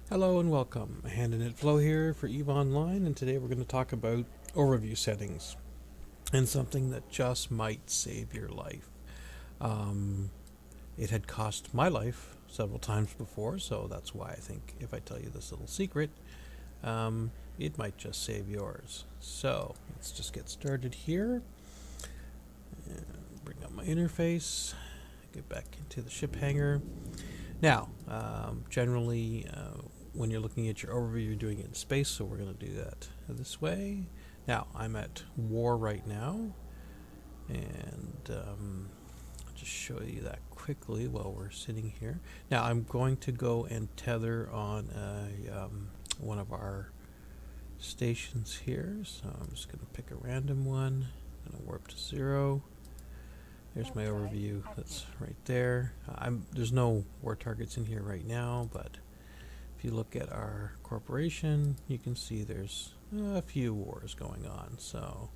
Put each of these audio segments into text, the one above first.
Hello and welcome. AHandinitFlo here for EVE Online, and today we're going to talk about overview settings and something that just might save your life. Um, it had cost my life several times before, so that's why I think if I tell you this little secret, it might just save yours. So let's just get started here. And bring up my interface, get back into the ship hangar. Now, generally, when you're looking at your overview, you're doing it in space, so we're going to do that this way. Now, I'm at war right now, and I'll just show you that quickly while we're sitting here. Now, I'm going to go and tether on one of our stations here, so I'm just going to pick a random one. I'm going to warp to 0. There's my overview. That's right there. There's no war targets in here right now, but if you look at our corporation, you can see there's a few wars going on. So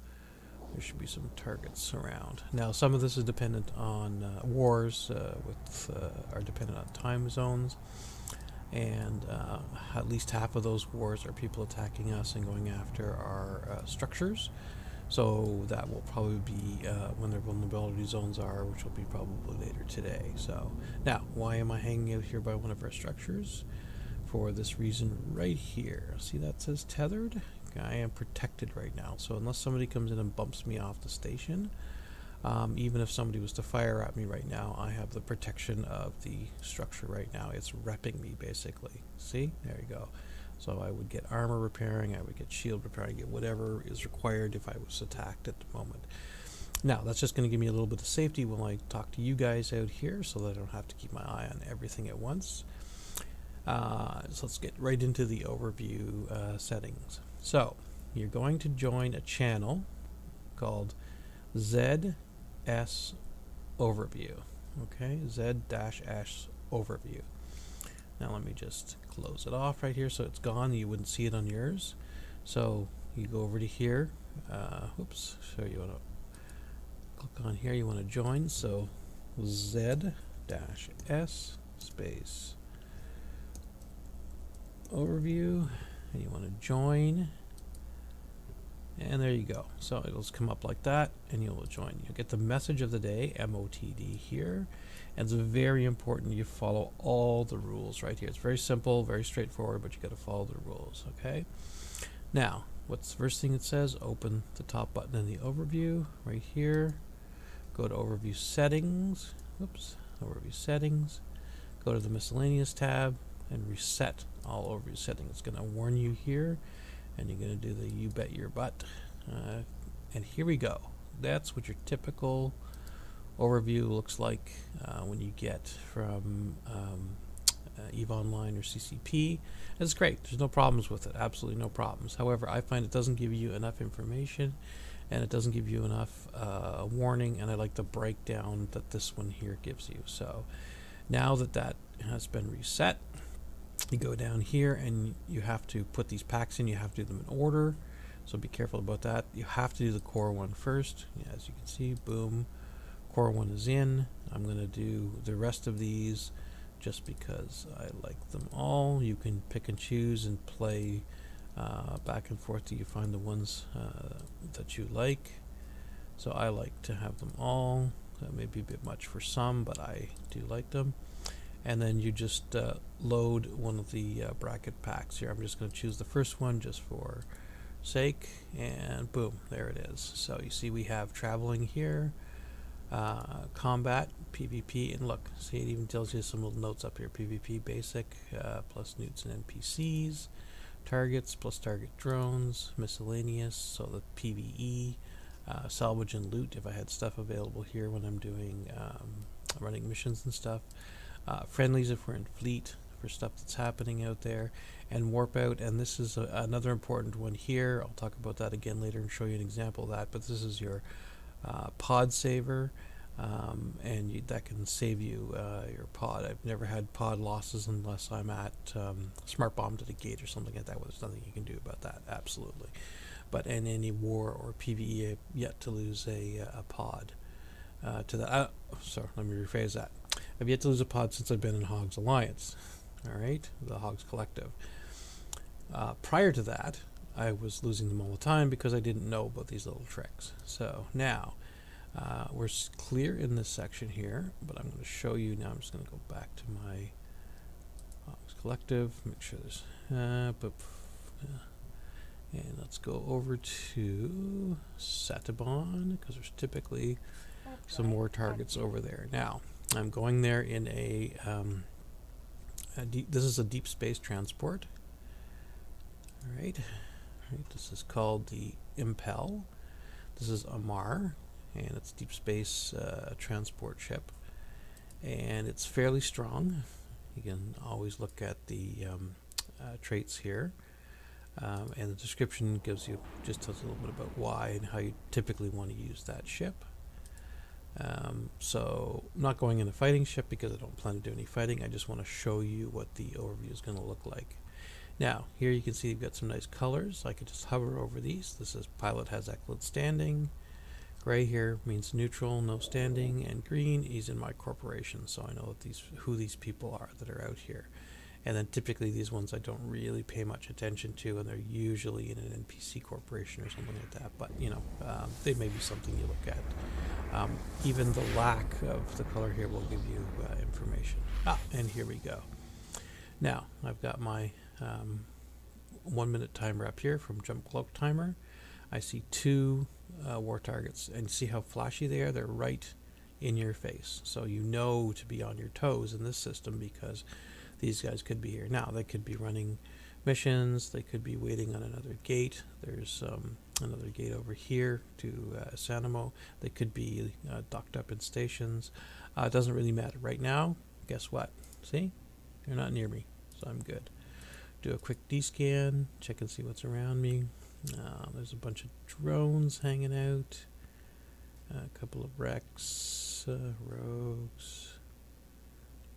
there should be some targets around. Now, some of this is dependent on wars are dependent on time zones, and at least half of those wars are people attacking us and going after our structures. So that will probably be when their vulnerability zones are, which will be probably later today. So now, why am I hanging out here by one of our structures? For this reason right here. See that says tethered? I am protected right now. So unless somebody comes in and bumps me off the station, even if somebody was to fire at me right now, I have the protection of the structure right now. It's repping me basically. See? There you go. So I would get armor repairing, I would get shield repairing, I get whatever is required if I was attacked at the moment. Now, that's just going to give me a little bit of safety when I talk to you guys out here so that I don't have to keep my eye on everything at once. So let's get right into the overview settings. So, you're going to join a channel called ZS Overview. Okay, Z-S Overview. Now let me just close it off right here so it's gone. You wouldn't see it on yours. So you go over to here. Oops. So you want to click on here. You want to join. So Z-S space overview. And you want to join. And there you go. So it'll just come up like that, and you'll join. You'll get the message of the day, MOTD here. And it's very important you follow all the rules right here. It's very simple, very straightforward, but you got to follow the rules, okay? Now, what's the first thing it says? Open the top button in the overview right here. Go to overview settings. Oops, overview settings. Go to the miscellaneous tab and reset all overview settings. It's going to warn you here, and you're going to do the you bet your butt. And here we go. That's what your typical overview looks like when you get from EVE Online or CCP. It's great. There's no problems with it. Absolutely no problems. However, I find it doesn't give you enough information, and it doesn't give you enough warning, and I like the breakdown that this one here gives you. So now that that has been reset, you go down here and you have to put these packs in. You have to do them in order, so be careful about that. You have to do the core one first. Yeah, as you can see, boom, core one is in. I'm going to do the rest of these just because I like them all. You can pick and choose and play back and forth till you find the ones that you like. So I like to have them all. That may be a bit much for some, but I do like them. And then you just load one of the bracket packs here. I'm just going to choose the first one just for sake, and boom, there it is. So you see we have traveling here, combat, PvP, and look, see, it even tells you some little notes up here. PvP basic plus newts and NPCs, targets plus target drones, miscellaneous, so the PvE, salvage and loot if I had stuff available here when I'm doing running missions and stuff. Friendlies if we're in fleet for stuff that's happening out there, and warp out. And this is another important one here. I'll talk about that again later and show you an example of that, but this is your pod saver, and that can save you your pod. I've never had pod losses unless I'm at smart bomb to the gate or something like that. Well, there's nothing you can do about that, absolutely. But in any war or PvE, I've yet to lose a pod to that. Sorry, let me rephrase that. I've yet to lose a pod since I've been in Hogs Alliance. all right, the Hogs Collective. Prior to that, I was losing them all the time because I didn't know about these little tricks. So now we're clear in this section here, but I'm going to show you now. I'm just going to go back to my Hogs Collective, make sure there's and let's go over to Satabon because there's typically some more targets over there. Now I'm going there in this is a deep space transport. All right, this is called the Impel. This is Amar, and it's deep space transport ship, and it's fairly strong. You can always look at the traits here, and the description gives you just tells you a little bit about why and how you typically want to use that ship. So I'm not going in a fighting ship because I don't plan to do any fighting. I just want to show you what the overview is going to look like. Now, here you can see you've got some nice colors. I could just hover over these. This is pilot has excellent standing. Gray here means neutral, no standing, and green is in my corporation, so I know that who these people are that are out here. And then typically these ones I don't really pay much attention to, and they're usually in an NPC corporation or something like that. But you know, they may be something you look at. Even the lack of the color here will give you information. And here we go. Now I've got my 1 minute timer up here from Jump Cloak Timer. I see 2 war targets, and see how flashy they are? They're right in your face, so you know to be on your toes in this system because these guys could be here. Now they could be running missions, they could be waiting on another gate. There's another gate over here to Sanamo. They could be docked up in stations. It doesn't really matter. Right now, guess what? See? They're not near me, so I'm good. Do a quick D-scan, check and see what's around me. There's a bunch of drones hanging out, a couple of wrecks, rogues,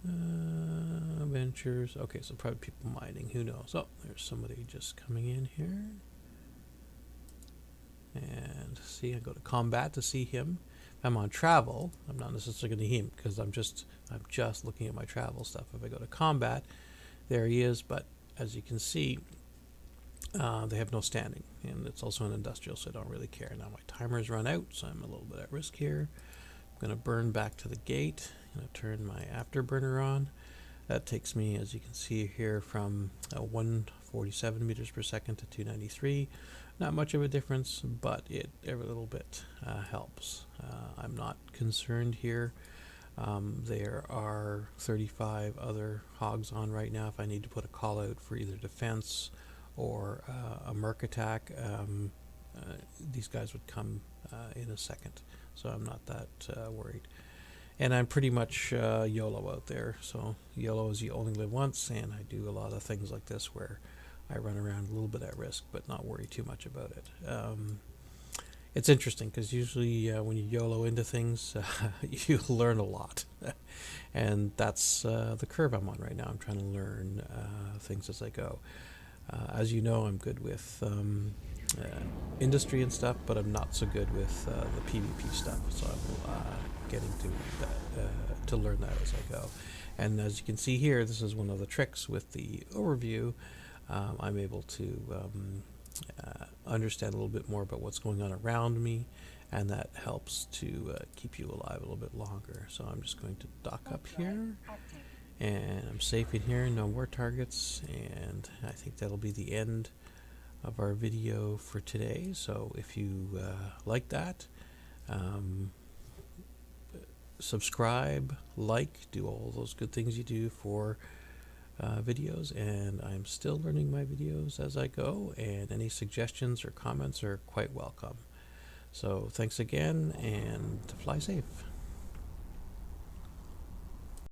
ventures. Okay, so probably people mining, who knows. Oh, there's somebody just coming in here. And see, I go to combat to see him. If I'm on travel, I'm not necessarily going to see him because I'm just looking at my travel stuff. If I go to combat, there he is, but as you can see, they have no standing, and it's also an industrial, so I don't really care. Now my timer's run out, so I'm a little bit at risk here. I'm going to burn back to the gate. I'm going to turn my afterburner on. That takes me, as you can see here, from 147 meters per second to 293. Not much of a difference, but every little bit helps. I'm not concerned here. There are 35 other hogs on right now. If I need to put a call out for either defense or a merc attack, these guys would come in a second, so I'm not that worried. And I'm pretty much YOLO out there, so YOLO is you only live once, and I do a lot of things like this where I run around a little bit at risk but not worry too much about it. It's interesting because usually when you YOLO into things, you learn a lot. And that's the curve I'm on right now. I'm trying to learn things as I go. As you know, I'm good with industry and stuff, but I'm not so good with the PvP stuff. So I'm getting to learn that as I go. And as you can see here, this is one of the tricks with the overview. I'm able to understand a little bit more about what's going on around me, and that helps to keep you alive a little bit longer. So I'm just going to dock up here, and I'm safe in here, no more targets, and I think that'll be the end of our video for today. So if you like that, subscribe, like, do all those good things you do for videos, and I'm still learning my videos as I go, and any suggestions or comments are quite welcome. So thanks again, and fly safe.